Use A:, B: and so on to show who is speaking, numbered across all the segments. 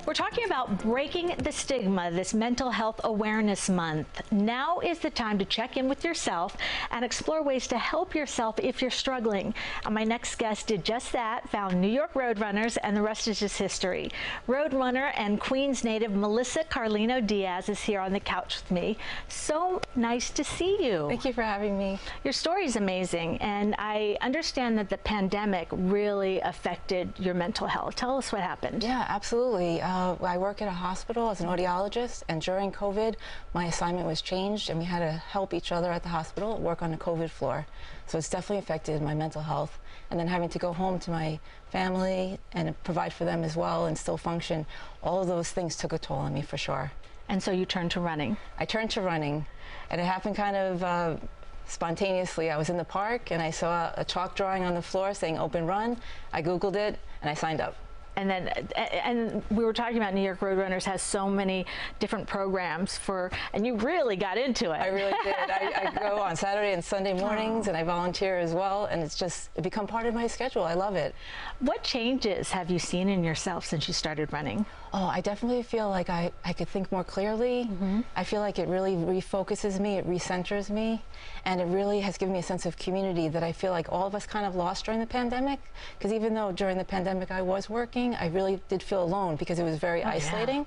A: We're talking about breaking the stigma this Mental Health Awareness Month. Now is the time to check in with yourself and explore ways to help yourself if you're struggling. And my next guest did just that, found New York Roadrunners, and the rest is just history. Roadrunner and Queens native Melissa Carlino Diaz is here on the couch with me. So nice to see you.
B: Thank you for having me.
A: Your story is amazing, and I understand that the pandemic really affected your mental health. Tell us what happened.
B: Yeah, absolutely. I work at a hospital as an audiologist, and during COVID, my assignment was changed, and we had to help each other at the hospital work on the COVID floor. So it's definitely affected my mental health. And then having to go home to my family and provide for them as well and still function, all of those things took a toll on me for sure.
A: And so you turned to running.
B: I turned to running, and it happened kind of spontaneously. I was in the park and I saw a chalk drawing on the floor saying open run. I Googled it and I signed up.
A: And we were talking about New York Roadrunners has so many different programs and you really got into it.
B: I really did. I go on Saturday and Sunday mornings, and I volunteer as well, and it's become part of my schedule. I love it.
A: What changes have you seen in yourself since you started running?
B: Oh, I definitely feel like I could think more clearly. I feel like it really refocuses me, it recenters me, and it really has given me a sense of community that I feel like all of us kind of lost during the pandemic. Because even though during the pandemic I was working, I really did feel alone because it was very isolating. Yeah.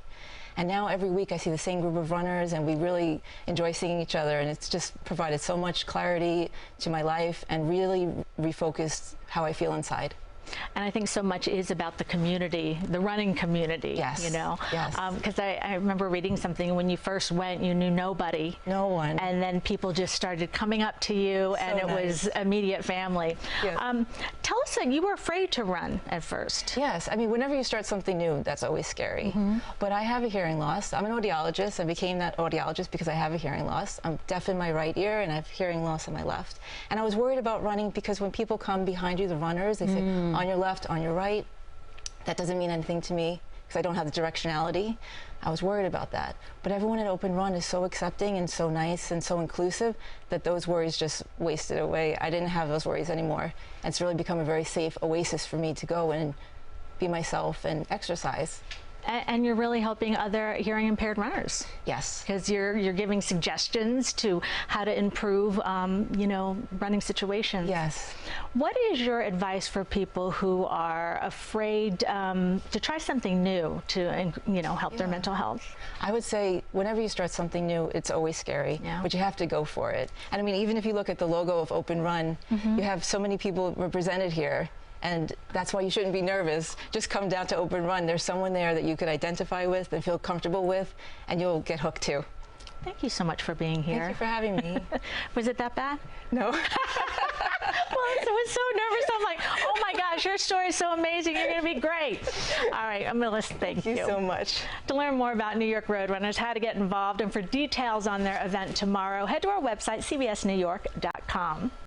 B: And now every week I see the same group of runners, and we really enjoy seeing each other, and it's just provided so much clarity to my life and really refocused how I feel inside.
A: And I think so much is about the community, the running community.
B: Yes.
A: You know?
B: Yes.
A: Because I remember reading something, when you first went, you knew nobody.
B: No one.
A: And then people just started coming up to you, and it was immediate family.
B: Yes.
A: Tell us that you were afraid to run at first.
B: Yes. I mean, whenever you start something new, that's always scary. But I have a hearing loss. I'm an audiologist. I became that audiologist because I have a hearing loss. I'm deaf in my right ear, and I have hearing loss in my left. And I was worried about running because when people come behind you, the runners, they say, on your left, on your right. That doesn't mean anything to me because I don't have the directionality. I was worried about that. But everyone at Open Run is so accepting and so nice and so inclusive that those worries just wasted away. I didn't have those worries anymore. And it's really become a very safe oasis for me to go and be myself and exercise.
A: And you're really helping other hearing impaired runners.
B: Yes.
A: Because you're giving suggestions to how to improve, you know, running situations.
B: Yes.
A: What is your advice for people who are afraid to try something new to, you know, help their mental health?
B: I would say whenever you start something new, it's always scary, but you have to go for it. And I mean, even if you look at the logo of Open Run, you have so many people represented here. And that's why you shouldn't be nervous. Just come down to Open Run. There's someone there that you could identify with and feel comfortable with, and you'll get hooked too.
A: Thank you so much for being here.
B: Thank you for having me.
A: Was it that bad?
B: No.
A: Well, I was so nervous. I'm like, oh my gosh, your story is so amazing. You're going to be great. All right, Melissa, thank you.
B: Thank you so much.
A: To learn more about New York Roadrunners, how to get involved, and for details on their event tomorrow, head to our website, cbsnewyork.com.